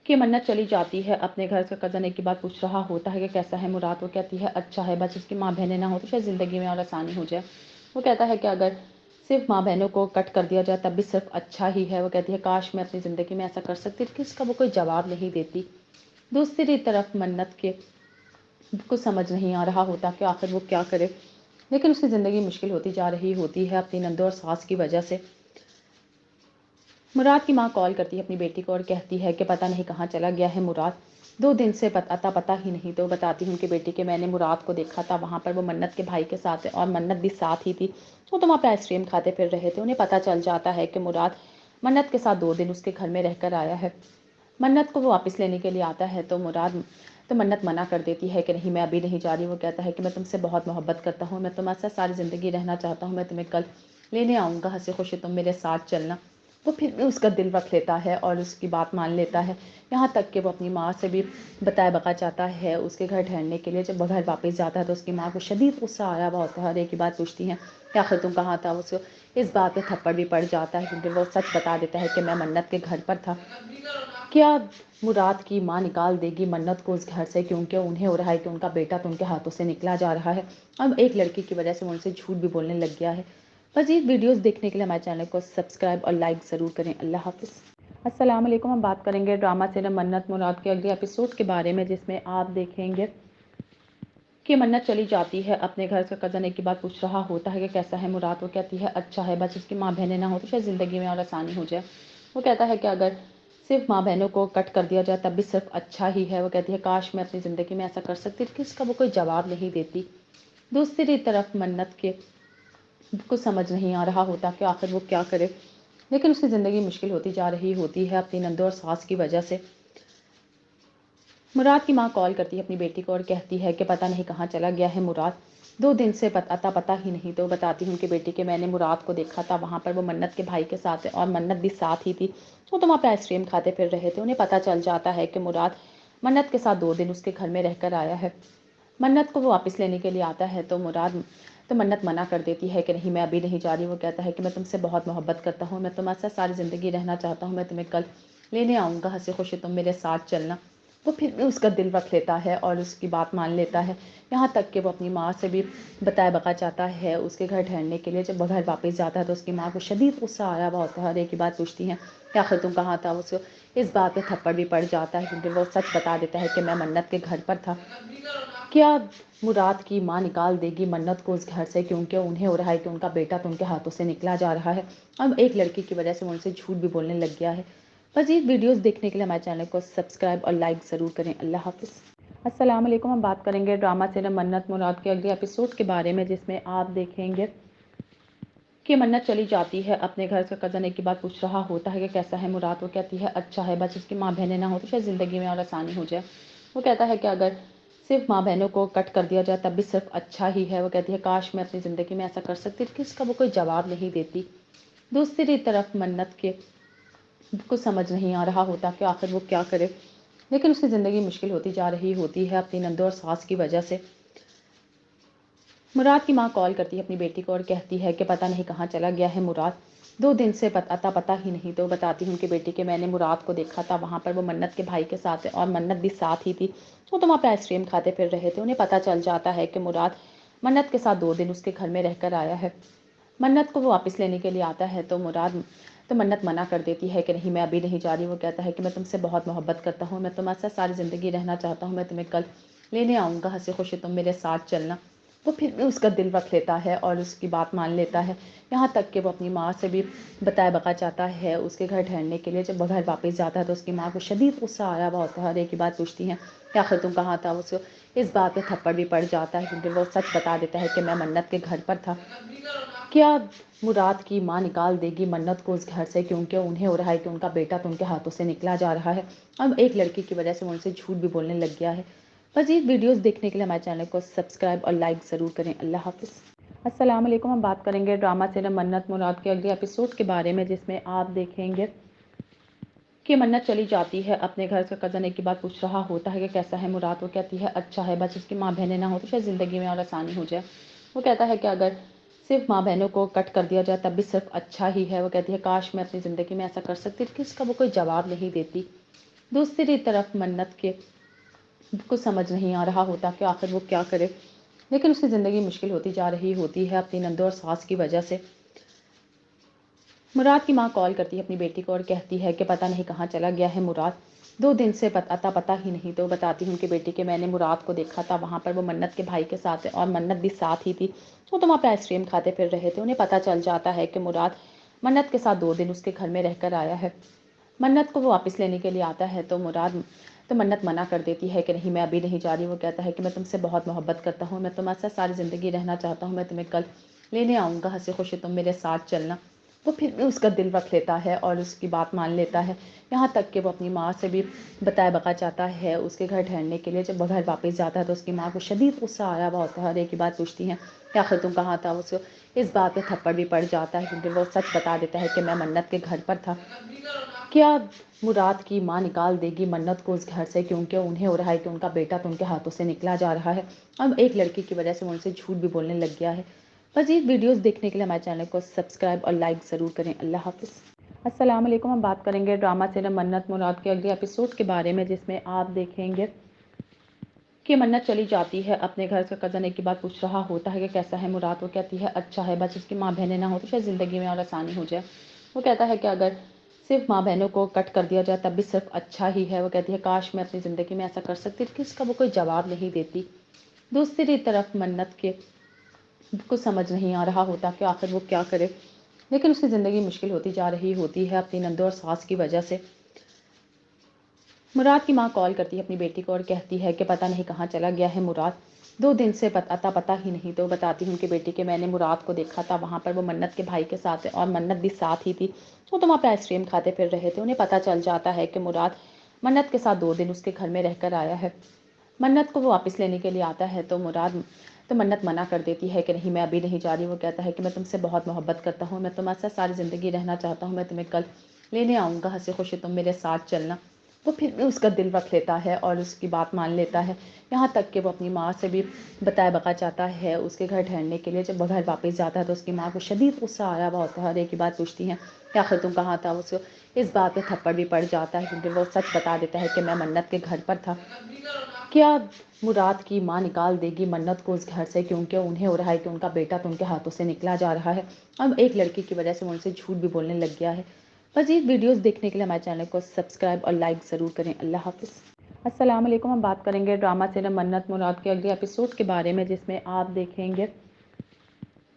کہ منت چلی جاتی ہے اپنے گھر سے، کزن ایک کی بات پوچھ رہا ہوتا ہے کہ کیسا ہے مراد، وہ کہتی ہے اچھا ہے، بس اس کی ماں بہنیں نہ ہو تو شاید زندگی میں اور آسانی ہو جائے۔ وہ کہتا ہے کہ اگر صرف ماں بہنوں کو کٹ کر دیا جائے تب بھی صرف اچھا ہی ہے۔ وہ کہتی ہے کاش میں اپنی زندگی میں ایسا کر سکتی، لیکن اس کا وہ کوئی جواب نہیں دیتی۔ دوسری طرف منت کے کچھ سمجھ نہیں آ رہا ہوتا کہ آخر وہ کیا کرے، لیکن اس کی زندگی مشکل ہوتی جا رہی ہوتی ہے اپنی نندوں اور ساس کی وجہ سے۔ مراد کی ماں کال کرتی ہے اپنی بیٹی کو اور کہتی ہے کہ پتہ نہیں کہاں چلا گیا ہے مراد، 2 دن سے پتہ ہی نہیں۔ تو بتاتی ہوں کہ بیٹی کہ میں نے مراد کو دیکھا تھا وہاں پر، وہ منت کے بھائی کے ساتھ ہے اور منت بھی ساتھ ہی تھی۔ وہ تو وہاں پہ آئس کریم کھاتے پھر رہے تھے۔ انہیں پتہ چل جاتا ہے کہ مراد منت کے ساتھ 2 دن اس کے گھر میں رہ کر آیا ہے۔ منت کو وہ واپس لینے کے لیے آتا ہے تو منت منع کر دیتی ہے کہ نہیں، میں ابھی نہیں جا رہی۔ وہ کہتا ہے کہ میں تم سے بہت محبت کرتا ہوں، میں تمہارے ساتھ ساری زندگی رہنا چاہتا ہوں، میں تمہیں کل لینے آؤں گا، ہنسی خوشی تم میرے ساتھ چلنا۔ وہ پھر بھی اس کا دل رکھ لیتا ہے اور اس کی بات مان لیتا ہے، یہاں تک کہ وہ اپنی ماں سے بھی بتائے بغا چاہتا ہے اس کے گھر ٹھہرنے کے لیے۔ جب وہ گھر واپس جاتا ہے تو اس کی ماں کو شدید غصہ آیا ہوا ہوتا ہے اور ایک ہی بات پوچھتی ہیں کہ آخر تم کہاں تھا۔ اس کو اس بات پہ تھپڑ بھی پڑ جاتا ہے کیونکہ وہ سچ بتا دیتا ہے کہ میں منت کے گھر پر تھا۔ کیا مراد کی ماں نکال دے گی منت کو اس گھر سے، کیونکہ انہیں ہو رہا ہے کہ ان کا بیٹا تو ان کے ہاتھوں سے نکلا جا رہا ہے۔ اب ایک لڑکی کی وجہ سے وہ ان سے جھوٹ بھی بولنے لگ گیا ہے۔ مزید ویڈیوز دیکھنے کے لیے ہمارے چینل کو سبسکرائب اور لائک ضرور کریں۔ اللہ حافظ۔ السلام علیکم، ہم بات کریں گے ڈرامہ سیریل منت مراد کے اگلے ایپیسوڈ کے بارے میں، جس میں آپ دیکھیں گے کہ منت چلی جاتی ہے اپنے گھر سے، کزن ایک کی بات پوچھ رہا ہوتا ہے کہ کیسا ہے مراد، وہ کہتی ہے اچھا ہے، بس اس کی ماں بہنیں نہ ہو تو شاید زندگی میں اور آسانی ہو جائے۔ وہ کہتا ہے کہ اگر صرف ماں بہنوں کو کٹ کر دیا جائے تب بھی صرف اچھا ہی ہے۔ وہ کہتی ہے کاش میں اپنی زندگی میں ایسا کر سکتی، لیکن اس کا وہ کوئی جواب نہیں دیتی۔ दूसरी तरफ मन्नत के कुछ समझ नहीं आ रहा होता कि आखिर वो क्या करे, लेकिन उसकी ज़िंदगी मुश्किल होती जा रही होती है अपनी नंदों और सास की वजह से। मुराद की माँ कॉल करती है अपनी बेटी को और कहती है कि पता नहीं कहाँ चला गया है मुराद, 2 दिन से पता ही नहीं। तो बताती हूँ उनकी बेटी कि मैंने मुराद को देखा था वहाँ पर, वो मन्नत के भाई के साथ है और मन्नत भी साथ ही थी। वो तो वहाँ पे आइसक्रीम खाते फिर रहे थे। उन्हें पता चल जाता है कि मुराद मन्नत के साथ 2 दिन उसके घर में रहकर आया है। मन्नत को वो वापस लेने के लिए आता है तो मन्नत मना कर देती है कि नहीं, मैं अभी नहीं जा रही। वो कहता है कि मैं तुमसे बहुत मोहब्बत करता हूँ, मैं तुम्हारे साथ सारी ज़िंदगी रहना चाहता हूँ, मैं तुम्हें कल लेने आऊँगा, हंसी खुशी तुम मेरे साथ चलना। वो फिर भी उसका दिल रख लेता है और उसकी बात मान लेता है। यहाँ तक कि वो अपनी माँ से भी बताया बका चाहता है उसके घर ठहरने के लिए। जब वो घर वापस जाता है तो उसकी माँ को शदीद गुस्सा आया हुआ होता है और एक ही बात पूछती हैं कि आखिर तुम कहाँ था। उसको इस बात पे थप्पड़ भी पड़ जाता है क्योंकि वो सच बता देता है कि मैं मन्नत के घर पर था। क्या मुराद की माँ निकाल देगी मन्नत को उस घर से, क्योंकि उन्हें हो रहा है कि उनका बेटा तो उनके हाथों से निकला जा रहा है। अब एक लड़की की वजह से वो उनसे झूठ भी बोलने लग गया है। मज़ीद वीडियोस देखने के लिए हमारे चैनल को सब्सक्राइब और लाइक ज़रूर करें। अल्लाह हाफ़िज़। अस्सलाम वालेकुम। हम बात करेंगे ड्रामा सीरियल मन्नत मुराद के अगले एपिसोड के बारे में, जिसमें आप देखेंगे कि मन्नत चली जाती है अपने घर से। कज़न एक की बात पूछ रहा होता है कि कैसा है मुराद। वो कहती है अच्छा है, बस उसकी माँ बहनें ना हो तो शायद ज़िंदगी में और आसानी हो जाए। वो कहता है कि अगर सिर्फ माँ बहनों को कट कर दिया जाए तब भी सिर्फ अच्छा ही है। वो कहती है काश मैं अपनी ज़िंदगी में ऐसा कर सकती, लेकिन इसका वो कोई जवाब नहीं देती। दूसरी तरफ मन्नत के कुछ समझ नहीं आ रहा होता कि आखिर वो क्या करे, लेकिन उसकी ज़िंदगी मुश्किल होती जा रही होती है अपनी नंदों और सास की वजह से। मुराद की माँ कॉल करती है अपनी बेटी को और कहती है कि पता नहीं कहाँ चला गया है मुराद, 2 दिन से पता ही नहीं। तो बताती हूँ उनकी बेटी कि मैंने मुराद को देखा था वहाँ पर, वो मन्नत के भाई के साथ है और मन्नत भी साथ ही थी। वो तो वहाँ पे आइसक्रीम खाते फिर रहे थे। उन्हें पता चल जाता है कि मुराद मन्नत के साथ 2 दिन उसके घर में रहकर आया है। मन्नत को वो वापस लेने के लिए आता है तो मन्नत मना कर देती है कि नहीं, मैं अभी नहीं जा रही। वो कहता है कि मैं तुमसे बहुत मोहब्बत करता हूँ, मैं तुम्हारे साथ सारी ज़िंदगी रहना चाहता हूँ, मैं तुम्हें कल लेने आऊँगा, हंसी खुशी तुम मेरे साथ चलना। वो फिर भी उसका दिल रख लेता है और उसकी बात मान लेता है। यहाँ तक कि वो अपनी माँ से भी बताया बका चाहता है उसके घर ठहरने के लिए। जब वो घर वापस जाता है तो उसकी माँ को शदीद गुस्सा आया हुआ होता है और एक ही बात पूछती हैं कि आखिर तुम कहाँ था। उसको इस बात पे थप्पड़ भी पड़ जाता है क्योंकि वो सच बता देता है कि मैं मन्नत के घर पर था। क्या मुराद की माँ निकाल देगी मन्नत को उस घर से, क्योंकि उन्हें हो रहा है कि उनका बेटा तो उनके हाथों से निकला जा रहा है। अब एक लड़की की वजह से वो उनसे झूठ भी बोलने लग गया है। मज़ीद वीडियोस देखने के लिए हमारे चैनल को सब्सक्राइब और लाइक ज़रूर करें। अल्लाह हाफ़िज़। अस्सलाम वालेकुम। हम बात करेंगे ड्रामा सीरियल मन्नत मुराद के अगले एपिसोड के बारे में, जिसमें आप देखेंगे कि मन्नत चली जाती है अपने घर से। कज़न एक की बात पूछ रहा होता है कि कैसा है मुराद। वो कहती है अच्छा है, बस उसकी माँ बहनें ना हो तो शायद ज़िंदगी में और आसानी हो जाए। वो कहता है कि अगर सिर्फ माँ बहनों को कट कर दिया जाए तब भी सिर्फ अच्छा ही है। वो कहती है काश मैं अपनी ज़िंदगी में ऐसा कर सकती, लेकिन इसका वो कोई जवाब नहीं देती। दूसरी तरफ मन्नत के कुछ समझ नहीं आ रहा होता कि आखिर वो क्या करे, लेकिन उसकी ज़िंदगी मुश्किल होती जा रही होती है अपनी नंदों और सास की वजह से। मुराद की माँ कॉल करती है अपनी बेटी को और कहती है कि पता नहीं कहाँ चला गया है मुराद, 2 दिन से पता ही नहीं। तो बताती हूँ उनकी बेटी कि मैंने मुराद को देखा था वहाँ पर, वो मन्नत के भाई के साथ है और मन्नत भी साथ ही थी। वो तो वहाँ पे आइसक्रीम खाते फिर रहे थे। उन्हें पता चल जाता है कि मुराद मन्नत के साथ 2 दिन उसके घर में रहकर आया है। मन्नत को वो वापस लेने के लिए आता है तो मन्नत मना कर देती है कि नहीं, मैं अभी नहीं जा रही। वो कहता है कि मैं तुमसे बहुत मोहब्बत करता हूँ, मैं तुम्हारे साथ सारी ज़िंदगी रहना चाहता हूँ, मैं तुम्हें कल लेने आऊँगा, हंसी खुशी तुम मेरे साथ चलना। वो फिर भी उसका दिल रख लेता है और उसकी बात मान लेता है। यहाँ तक कि वो अपनी माँ से भी बताया बका चाहता है उसके घर ठहरने के लिए। जब वो घर वापस जाता है तो उसकी माँ को शदीद गुस्सा आया हुआ होता है और एक ही बात पूछती हैं कि आखिर तुम कहाँ था। उसको इस बात पे थप्पड़ भी पड़ जाता है क्योंकि वो सच बता देता है कि मैं मन्नत के घर पर था। क्या मुराद की माँ निकाल देगी मन्नत को उस घर से, क्योंकि उन्हें हो रहा है कि उनका बेटा तो उनके हाथों से निकला जा रहा है। अब एक लड़की की वजह से वो उनसे झूठ भी बोलने लग गया है। मज़ीद वीडियोस देखने के लिए हमारे चैनल को सब्सक्राइब और लाइक ज़रूर करें। अल्लाह हाफ़िज़। अस्सलाम वालेकुम। हम बात करेंगे ड्रामा सीरियल मन्नत मुराद के अगले एपिसोड के बारे में, जिसमें आप देखेंगे कि मन्नत चली जाती है अपने घर से। कज़न एक की बात पूछ रहा होता है कि कैसा है मुराद। वो कहती है अच्छा है, बस उसकी माँ बहनें ना हो तो शायद ज़िंदगी में और आसानी हो जाए। वो कहता है कि अगर सिर्फ माँ बहनों को कट कर दिया जाए तब भी सिर्फ अच्छा ही है। वो कहती है काश मैं अपनी ज़िंदगी में ऐसा कर सकती, लेकिन इसका वो कोई जवाब नहीं देती। दूसरी तरफ मन्नत के कुछ समझ नहीं आ रहा होता कि आखिर वो क्या करे, लेकिन उसकी ज़िंदगी मुश्किल होती जा रही होती है अपनी नंदों और सास की वजह से। मुराद की माँ कॉल करती है अपनी बेटी को और कहती है कि पता नहीं कहाँ चला गया है मुराद, 2 दिन से पता ही नहीं। तो بتاتی ہوں کہ بیٹی کہ میں نے مراد کو دیکھا تھا وہاں پر، وہ منت کے بھائی کے ساتھ ہے اور منت بھی ساتھ ہی تھی۔ وہ تو وہاں پہ آئس کریم کھاتے پھر رہے تھے، انہیں پتہ چل جاتا ہے کہ مراد منت کے ساتھ 2 دن اس کے گھر میں رہ کر آیا ہے۔ منت کو وہ واپس لینے کے لیے آتا ہے تو منت منع کر دیتی ہے کہ نہیں، میں ابھی نہیں جا رہی۔ وہ کہتا ہے کہ میں تم سے بہت محبت کرتا ہوں، میں تمہارے ساتھ ساری زندگی رہنا چاہتا ہوں، میں تمہیں کل لینے آؤں گا، ہنسی خوشی تم میرے ساتھ چلنا۔ وہ پھر بھی اس کا دل رکھ لیتا ہے اور اس کی بات مان لیتا ہے، یہاں تک کہ وہ اپنی ماں سے بھی بتائے بغا چاہتا ہے اس کے گھر ٹھہرنے کے لیے۔ جب وہ گھر واپس جاتا ہے تو اس کی ماں کو شدید غصہ آ رہا ہوتا ہے اور ایک ہی بات پوچھتی ہیں کہ آخر تم کہاں تھا۔ اس کو اس بات پہ تھپڑ بھی پڑ جاتا ہے کیونکہ وہ سچ بتا دیتا ہے کہ میں منت کے گھر پر تھا۔ کیا مراد کی ماں نکال دے گی منت کو اس گھر سے، کیونکہ انہیں ہو رہا ہے کہ ان کا بیٹا تو ان کے ہاتھوں سے نکلا جا رہا ہے۔ اب ایک لڑکی کی وجہ سے وہ ان سے جھوٹ بھی بولنے لگ گیا ہے۔ مزید ویڈیوز دیکھنے کے لیے ہمارے چینل کو سبسکرائب اور لائک ضرور کریں۔ اللہ حافظ۔ السلام علیکم، ہم بات کریں گے ڈرامہ سیریل منت مراد کے اگلے ایپیسوڈ کے بارے میں، جس میں آپ دیکھیں گے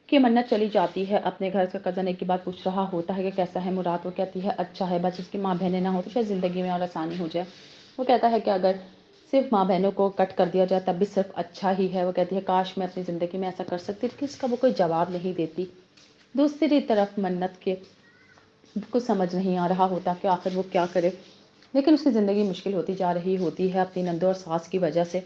کہ منت چلی جاتی ہے اپنے گھر سے۔ کزن ایک کی بات پوچھ رہا ہوتا ہے کہ کیسا ہے مراد، وہ کہتی ہے اچھا ہے، بس اس کی ماں بہنیں نہ ہو تو شاید زندگی میں اور آسانی ہو جائے۔ وہ کہتا ہے کہ اگر صرف ماں بہنوں کو کٹ کر دیا جائے تب بھی صرف اچھا ہی ہے۔ وہ کہتی ہے کاش میں اپنی زندگی میں ایسا کر سکتی، لیکن اس کا وہ کوئی جواب نہیں دیتی۔ دوسری طرف منت کے کچھ سمجھ نہیں آ رہا ہوتا کہ آخر وہ کیا کرے، لیکن اس کی زندگی مشکل ہوتی جا رہی ہوتی ہے اپنی نندوں اور ساس کی وجہ سے۔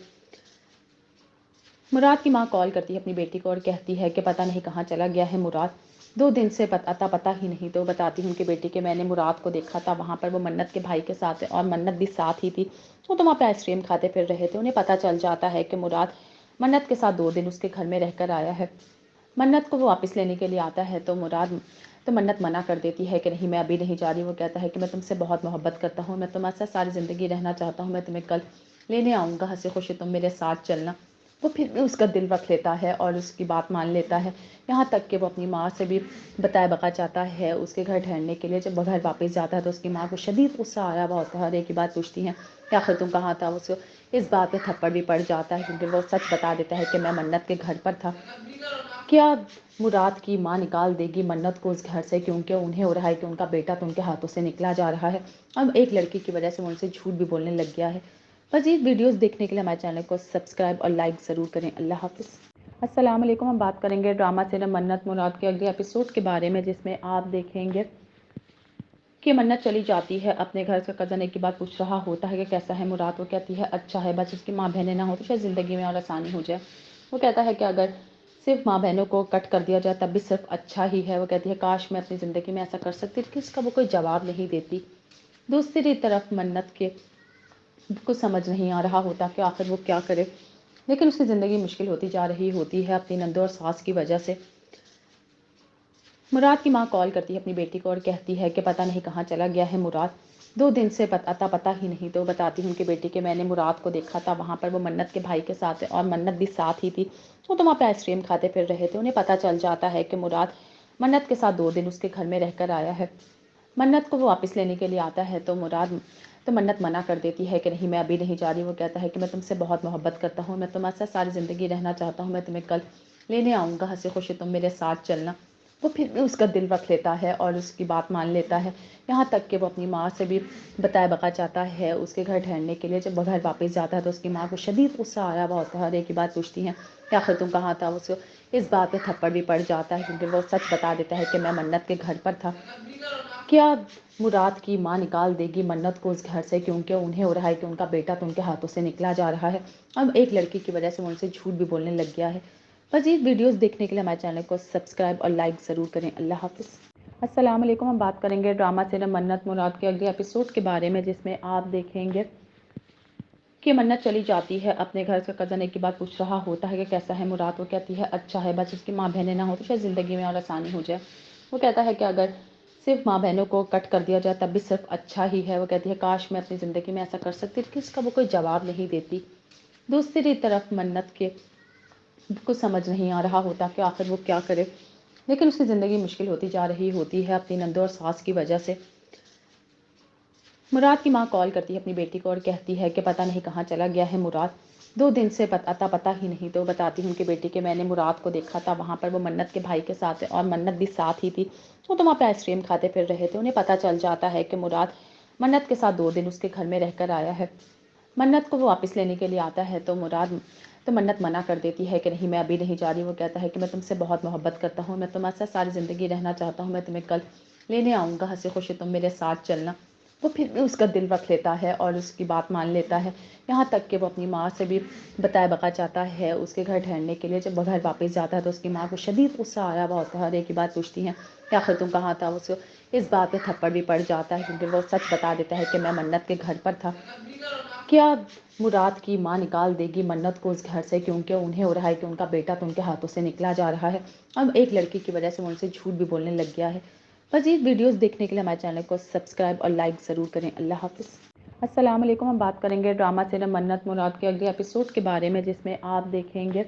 مراد کی ماں کال کرتی ہے اپنی بیٹی کو اور کہتی ہے کہ پتہ نہیں کہاں چلا گیا ہے مراد، 2 دن سے پتہ ہی نہیں۔ تو بتاتی ہوں کہ بیٹی کہ میں نے مراد کو دیکھا تھا وہاں پر، وہ منت کے بھائی کے ساتھ ہے اور منت بھی ساتھ ہی تھی۔ وہ تو وہاں پہ آئس کریم کھاتے پھر رہے تھے، انہیں پتہ چل جاتا ہے کہ مراد منت کے ساتھ 2 دن اس کے گھر میں رہ کر آیا ہے۔ منت کو وہ واپس لینے کے لیے آتا ہے تو منت منع کر دیتی ہے کہ نہیں، میں ابھی نہیں جا رہی۔ وہ کہتا ہے کہ میں تم سے بہت محبت کرتا ہوں، میں تمہارے ساتھ ساری زندگی رہنا چاہتا ہوں، میں تمہیں کل لینے آؤں گا، ہنسی خوشی تم میرے ساتھ چلنا۔ وہ پھر بھی اس کا دل رکھ لیتا ہے اور اس کی بات مان لیتا ہے، یہاں تک کہ وہ اپنی ماں سے بھی بتائے بغا چاہتا ہے اس کے گھر ٹھہرنے کے لیے۔ جب وہ گھر واپس جاتا ہے تو اس کی ماں کو شدید غصہ آ رہا ہوتا ہے اور ایک ہی بات پوچھتی ہیں کہ آخر تم کہاں تھا۔ اس کو اس بات پہ تھپڑ بھی پڑ جاتا ہے کیونکہ وہ سچ بتا دیتا ہے کہ میں منت کے گھر پر تھا۔ کیا مراد کی ماں نکال دے گی منت کو اس گھر سے، کیونکہ انہیں ہو رہا ہے کہ ان کا بیٹا تو ان کے ہاتھوں سے نکلا جا رہا ہے۔ اب ایک لڑکی کی وجہ سے وہ ان سے جھوٹ بھی بولنے لگ گیا ہے۔ مزید ویڈیوز دیکھنے کے لیے ہمارے چینل کو سبسکرائب اور لائک ضرور کریں۔ اللہ حافظ۔ السلام علیکم، ہم بات کریں گے ڈرامہ سیریل منت مراد کے اگلے ایپیسوڈ کے بارے میں، جس میں آپ دیکھیں گے کہ منت چلی جاتی ہے اپنے گھر سے۔ کزن ایک کی بات پوچھ رہا ہوتا ہے کہ کیسا ہے مراد، وہ کہتی ہے اچھا ہے، بس اس کی ماں بہنیں نہ ہو تو شاید زندگی میں اور آسانی ہو جائے۔ وہ کہتا ہے کہ اگر صرف ماں بہنوں کو کٹ کر دیا جائے تب بھی صرف اچھا ہی ہے۔ وہ کہتی ہے کاش میں اپنی زندگی میں ایسا کر سکتی، لیکن اس کا وہ کوئی جواب نہیں دیتی۔ دوسری طرف منت کے کچھ سمجھ نہیں آ رہا ہوتا کہ آخر وہ کیا کرے، لیکن اس کی زندگی مشکل ہوتی جا رہی ہوتی ہے اپنی نندوں اور ساس کی وجہ سے۔ مراد کی ماں کال کرتی ہے اپنی بیٹی کو اور کہتی ہے کہ پتہ نہیں کہاں چلا گیا ہے مراد، 2 دن سے پتہ ہی نہیں۔ تو بتاتی ہوں کہ بیٹی کہ میں نے مراد کو دیکھا تھا وہاں پر، وہ منت کے بھائی کے ساتھ ہے اور منت بھی ساتھ ہی تھی۔ وہ تو وہاں پہ آئس کریم کھاتے پھر رہے تھے، انہیں پتہ چل جاتا ہے کہ مراد منت کے ساتھ 2 دن اس کے گھر میں رہ کر آیا ہے۔ منت کو وہ واپس لینے کے لیے آتا ہے تو منت منع کر دیتی ہے کہ نہیں، میں ابھی نہیں جا رہی۔ وہ کہتا ہے کہ میں تم سے بہت محبت کرتا ہوں، میں تمہارے ساتھ ساری زندگی رہنا چاہتا ہوں، میں تمہیں کل لینے آؤں گا، ہنسی خوشی تم میرے ساتھ چلنا۔ وہ پھر بھی اس کا دل رکھ لیتا ہے اور اس کی بات مان لیتا ہے، یہاں تک کہ وہ اپنی ماں سے بھی بتائے بغا چاہتا ہے اس کے گھر ٹھہرنے کے لیے۔ جب وہ گھر واپس جاتا ہے تو اس کی ماں کو شدید غصہ آ رہا ہوتا ہے اور ایک ہی بات پوچھتی ہیں کہ آخر تم کہاں تھا۔ اس کو اس بات پہ تھپڑ بھی پڑ جاتا ہے کیونکہ وہ سچ بتا دیتا ہے کہ میں منت کے گھر پر تھا۔ کیا مراد کی ماں نکال دے گی منت کو اس گھر سے، کیونکہ انہیں ہو رہا ہے کہ ان کا بیٹا تو ان کے ہاتھوں سے نکلا جا رہا ہے۔ اب ایک لڑکی کی وجہ سے وہ ان سے جھوٹ بھی بولنے لگ گیا ہے۔ مزید ویڈیوز دیکھنے کے لیے ہمارے چینل کو سبسکرائب اور لائک ضرور کریں۔ اللہ حافظ۔ السلام علیکم، ہم بات کریں گے ڈرامہ سیریل منت مراد کے اگلے ایپیسوڈ کے بارے میں، جس میں آپ دیکھیں گے کہ منت چلی جاتی ہے اپنے گھر سے۔ کزن ایک کی بات پوچھ رہا ہوتا ہے کہ کیسا ہے مراد، وہ کہتی ہے اچھا ہے، بس اس کی ماں بہنیں نہ ہو تو شاید زندگی میں اور آسانی ہو جائے۔ وہ کہتا ہے کہ اگر صرف ماں بہنوں کو کٹ کر دیا جائے تب بھی صرف اچھا ہی ہے۔ وہ کہتی ہے کاش میں اپنی زندگی میں ایسا کر سکتی، لیکن اس کا وہ کوئی جواب نہیں دیتی۔ دوسری طرف منت کے کچھ سمجھ نہیں آ رہا ہوتا کہ آخر وہ کیا کرے، لیکن اس کی زندگی مشکل ہوتی جا رہی ہوتی ہے اپنی نندوں اور ساس کی وجہ سے۔ مراد کی ماں کال کرتی ہے اپنی بیٹی کو اور کہتی ہے کہ پتہ نہیں کہاں چلا گیا ہے مراد، 2 دن سے پتہ ہی نہیں۔ تو بتاتی ہوں کہ بیٹی کہ میں نے مراد کو دیکھا تھا وہاں پر، وہ منت کے بھائی کے ساتھ ہے اور منت بھی ساتھ ہی تھی۔ وہ تو وہاں پہ آئس کریم کھاتے پھر رہے تھے، انہیں پتہ چل جاتا ہے کہ مراد منت کے ساتھ 2 دن اس کے گھر میں رہ کر آیا ہے۔ منت کو وہ واپس لینے کے لیے آتا ہے تو منت منع کر دیتی ہے کہ نہیں میں ابھی نہیں جا رہی. وہ کہتا ہے کہ میں تم سے بہت محبت کرتا ہوں, میں تمہارے ساتھ ساری زندگی رہنا چاہتا ہوں, میں تمہیں کل لینے آؤں گا, ہنسی خوشی تم میرے ساتھ چلنا. وہ پھر بھی اس کا دل رکھ لیتا ہے اور اس کی بات مان لیتا ہے, یہاں تک کہ وہ اپنی ماں سے بھی بتائے بقا چاہتا ہے اس کے گھر ٹھہرنے کے لیے. جب وہ گھر واپس جاتا ہے تو اس کی ماں کو شدید غصہ آیا ہوا ہوتا ہے اور ایک ہی بات پوچھتی ہیں کہ آخر تم کہاں تھا. اس اس بات پہ تھپڑ بھی پڑ جاتا ہے کیونکہ وہ سچ بتا دیتا ہے کہ میں منت کے گھر پر تھا. کیا مراد کی ماں نکال دے گی منت کو اس گھر سے, کیونکہ انہیں ہو رہا ہے کہ ان کا بیٹا تو ان کے ہاتھوں سے نکلا جا رہا ہے. اب ایک لڑکی کی وجہ سے وہ ان سے جھوٹ بھی بولنے لگ گیا ہے. مزید ویڈیوز دیکھنے کے لیے ہمارے چینل کو سبسکرائب اور لائک ضرور کریں. اللہ حافظ. السلام علیکم. ہم بات کریں گے ڈرامہ سیریل منت مراد کے اگلے ایپیسوڈ کے بارے میں, جس میں آپ دیکھیں گے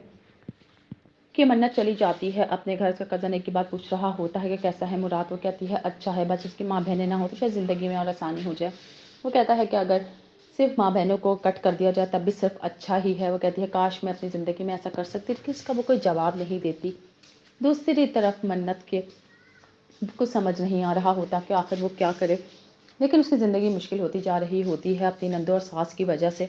کہ منت چلی جاتی ہے اپنے گھر سے. کزن ایک کی بات پوچھ رہا ہوتا ہے کہ کیسا ہے مراد. وہ کہتی ہے اچھا ہے, بس اس کی ماں بہنیں نہ ہو تو شاید زندگی میں اور آسانی ہو جائے. وہ کہتا ہے کہ اگر صرف ماں بہنوں کو کٹ کر دیا جائے تب بھی صرف اچھا ہی ہے. وہ کہتی ہے کاش میں اپنی زندگی میں ایسا کر سکتی, لیکن اس کا وہ کوئی جواب نہیں دیتی. دوسری طرف منت کے کچھ سمجھ نہیں آ رہا ہوتا کہ آخر وہ کیا کرے, لیکن اس کی زندگی مشکل ہوتی جا رہی ہوتی ہے اپنی نندوں اور ساس کی وجہ سے.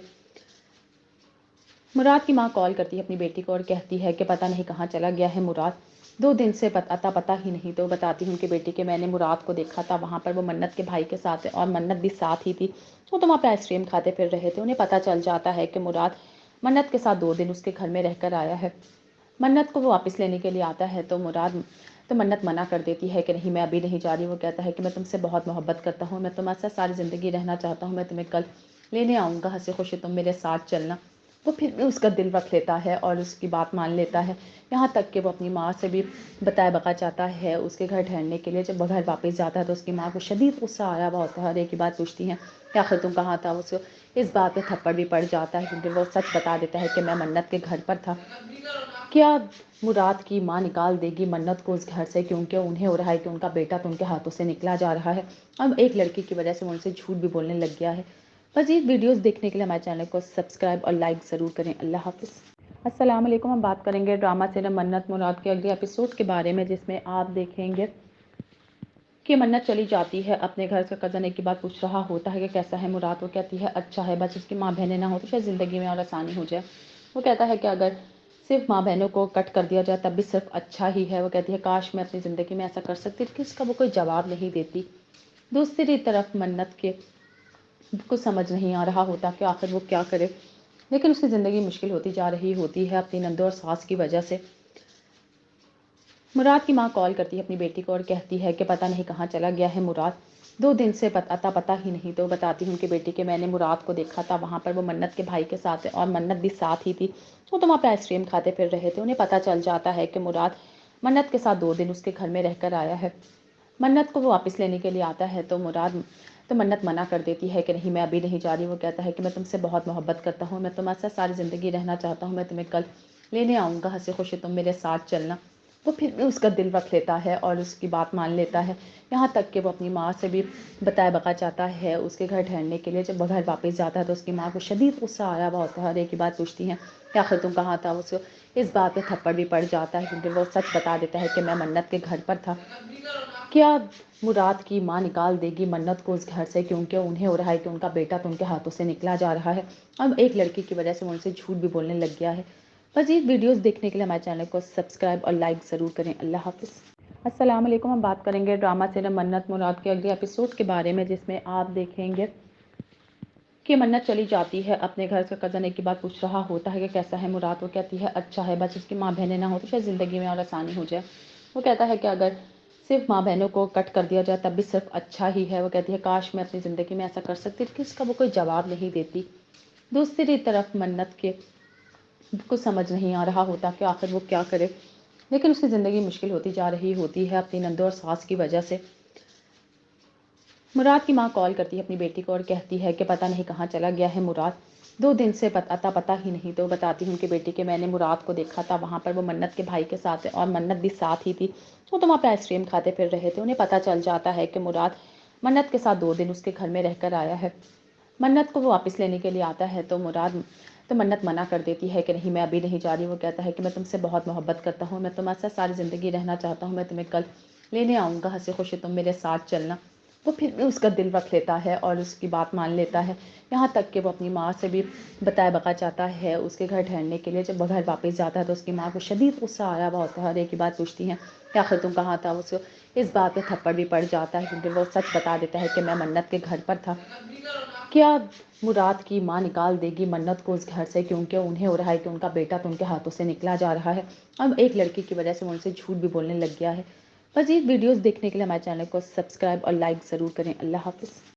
مراد کی ماں کال کرتی ہے اپنی بیٹی کو اور کہتی ہے کہ پتہ نہیں کہاں چلا گیا ہے مراد, 2 دن سے پتہ ہی نہیں. تو بتاتی ہوں کہ بیٹی کہ میں نے مراد کو دیکھا تھا وہاں پر, وہ منت کے بھائی کے ساتھ اور منت بھی ساتھ ہی تھی. وہ تو وہاں پہ آئس کریم کھاتے پھر رہے تھے. انہیں پتہ چل جاتا ہے کہ مراد منت کے ساتھ 2 دن اس کے گھر میں رہ کر آیا ہے. منت کو وہ واپس لینے کے لیے آتا ہے تو منت منع کر دیتی ہے کہ نہیں میں ابھی نہیں جا رہی. وہ کہتا ہے کہ میں تم سے بہت محبت کرتا ہوں, میں تمہارے ساتھ ساری زندگی رہنا چاہتا ہوں, میں تمہیں کل لینے آؤں گا, ہنسی خوشی تم میرے ساتھ چلنا. وہ پھر بھی اس کا دل رکھ لیتا ہے اور اس کی بات مان لیتا ہے, یہاں تک کہ وہ اپنی ماں سے بھی بتائے بقا چاہتا ہے اس کے گھر ٹھہرنے کے لیے. جب وہ گھر واپس جاتا ہے تو اس کی ماں کو شدید غصہ آیا ہوا ہوتا ہے اور ایک ہی بات پوچھتی ہیں کہ آخر تم کہاں تھا. اس بات پہ تھپڑ بھی پڑ جاتا ہے کیونکہ وہ سچ بتا دیتا ہے کہ میں منت کے گھر پر تھا. کیا مراد کی ماں نکال دے گی منت کو اس گھر سے, کیونکہ انہیں ہو رہا ہے کہ ان کا بیٹا تو ان کے ہاتھوں سے نکلا جا رہا ہے. اب ایک لڑکی کی وجہ سے وہ ان سے جھوٹ بھی بولنے لگ گیا ہے. مزید ویڈیوز دیکھنے کے لیے ہمارے چینل کو سبسکرائب اور لائک ضرور کریں. اللہ حافظ. السلام علیکم. ہم بات کریں گے ڈرامہ سیریل منت مراد کے اگلے ایپیسوڈ کے بارے میں, جس میں آپ دیکھیں گے کہ منت چلی جاتی ہے اپنے گھر سے. کزن ایک کی بات پوچھ رہا ہوتا ہے کہ کیسا ہے مراد. وہ کہتی ہے اچھا ہے, بس اس کی ماں بہنیں نہ ہو تو شاید زندگی میں اور آسانی ہو جائے. وہ کہتا ہے کہ اگر صرف ماں بہنوں کو کٹ کر دیا جائے تب بھی صرف اچھا ہی ہے. وہ کہتی ہے کاش میں اپنی زندگی میں ایسا کر سکتی, لیکن اس کا وہ کوئی جواب نہیں دیتی. دوسری طرف منت کے کچھ سمجھ نہیں آ رہا ہوتا کہ آخر وہ کیا کرے, لیکن اس کی زندگی مشکل ہوتی جا رہی ہوتی ہے اپنی نندوں اور ساس کی وجہ سے. مراد کی ماں کال کرتی ہے اپنی بیٹی کو اور کہتی ہے کہ پتہ نہیں کہاں چلا گیا ہے مراد, 2 دن سے پتہ ہی نہیں. تو بتاتی ہوں کہ بیٹی کہ میں نے مراد کو دیکھا تھا وہاں پر, وہ منت کے بھائی کے ساتھ اور منت بھی ساتھ ہی تھی. وہ تو وہاں پہ آئس کریم کھاتے پھر رہے تھے. انہیں پتہ چل جاتا ہے کہ مراد منت کے ساتھ 2 دن اس کے گھر میں رہ کر آیا ہے. منت کو وہ واپس لینے کے لیے آتا ہے تو منت منع کر دیتی ہے کہ نہیں میں ابھی نہیں جا رہی. وہ کہتا ہے کہ میں تم سے بہت محبت کرتا ہوں, میں تمہارے ساتھ ساری زندگی رہنا چاہتا ہوں, میں تمہیں کل لینے آؤں گا, ہنسی خوشی تم میرے ساتھ چلنا. وہ پھر بھی اس کا دل رکھ لیتا ہے اور اس کی بات مان لیتا ہے, یہاں تک کہ وہ اپنی ماں سے بھی بتائے بقا چاہتا ہے اس کے گھر ٹھہرنے کے لیے. جب وہ گھر واپس جاتا ہے تو اس کی ماں کو شدید غصہ آیا ہوا ہوتا ہے اور ایک ہی بات پوچھتی ہیں کہ آخر تم کہاں تھا. اس بات پہ تھپڑ بھی پڑ جاتا ہے کیونکہ وہ سچ بتا دیتا ہے کہ میں منت کے گھر پر تھا. کیا مراد کی ماں نکال دے گی منت کو اس گھر سے, کیونکہ انہیں ہو رہا ہے کہ ان کا بیٹا تو ان کے ہاتھوں سے نکلا جا رہا ہے. اب ایک لڑکی کی وجہ سے وہ ان سے جھوٹ بھی بولنے لگ گیا ہے. مزید ویڈیوز دیکھنے کے لیے ہمارے چینل کو سبسکرائب اور لائک ضرور کریں. اللہ حافظ. السلام علیکم. ہم بات کریں گے ڈرامہ سیریل منت مراد کے اگلے ایپیسوڈ کے بارے میں, جس میں آپ دیکھیں گے کہ منت چلی جاتی ہے اپنے گھر سے. کزن ایک کی بات پوچھ رہا ہوتا ہے کہ کیسا ہے مراد. وہ کہتی ہے اچھا ہے, بس اس کی ماں بہنیں نہ ہو تو شاید زندگی میں اور آسانی ہو جائے. وہ کہتا ہے کہ اگر صرف ماں بہنوں کو کٹ کر دیا جائے تب بھی صرف اچھا ہی ہے. وہ کہتی ہے کاش میں اپنی زندگی میں ایسا کر سکتی, لیکن اس کا وہ کوئی جواب نہیں دیتی. دوسری طرف منت کے کچھ سمجھ نہیں آ رہا ہوتا کہ آخر وہ کیا کرے, لیکن اس کی زندگی مشکل ہوتی جا رہی ہوتی ہے اپنی نندوں اور ساس کی وجہ سے. مراد کی ماں کال کرتی ہے اپنی بیٹی کو اور کہتی ہے کہ پتہ نہیں کہاں چلا گیا ہے مراد, 2 دن سے پتہ ہی نہیں. تو بتاتی ہوں کہ بیٹی کہ میں نے مراد کو دیکھا تھا وہاں پر, وہ منت کے بھائی کے ساتھ اور منت بھی ساتھ ہی تھی. وہ تو وہاں پہ آئس کریم کھاتے پھر رہے تھے. انہیں پتہ چل جاتا ہے کہ مراد منت کے ساتھ 2 دن اس کے گھر میں رہ کر آیا ہے. منت کو وہ واپس لینے کے لیے آتا ہے تو منت منع کر دیتی ہے کہ نہیں میں ابھی نہیں جا رہی. وہ کہتا ہے کہ میں تم سے بہت محبت کرتا ہوں, میں تمہارے ساتھ ساری زندگی رہنا چاہتا ہوں, میں تمہیں کل لینے آؤں گا, ہنسی خوشی تم میرے ساتھ چلنا. وہ پھر بھی اس کا دل رکھ لیتا ہے اور اس کی بات مان لیتا ہے، یہاں تک کہ وہ اپنی ماں سے بھی بتائے بغیر جاتا ہے اس کے گھر ٹھہرنے کے لیے۔ جب وہ گھر واپس جاتا ہے تو اس کی ماں کو شدید غصہ آ رہا ہوتا ہے اور ایک ہی بات پوچھتی ہیں کہ آخر تم کہاں تھا۔ اس کو اس بات پہ تھپڑ بھی پڑ جاتا ہے کیونکہ وہ سچ بتا دیتا ہے کہ میں منت کے گھر پر تھا۔ کیا مراد کی ماں نکال دے گی منت کو اس گھر سے، کیونکہ انہیں ہو رہا ہے کہ ان کا بیٹا تو ان کے ہاتھوں سے نکلا جا رہا ہے، اب ایک لڑکی کی وجہ سے وہ ان سے جھوٹ بھی بولنے لگ گیا ہے۔ مزید ویڈیوز دیکھنے کے لیے ہمارے چینل کو سبسکرائب اور لائک ضرور کریں۔ اللہ حافظ۔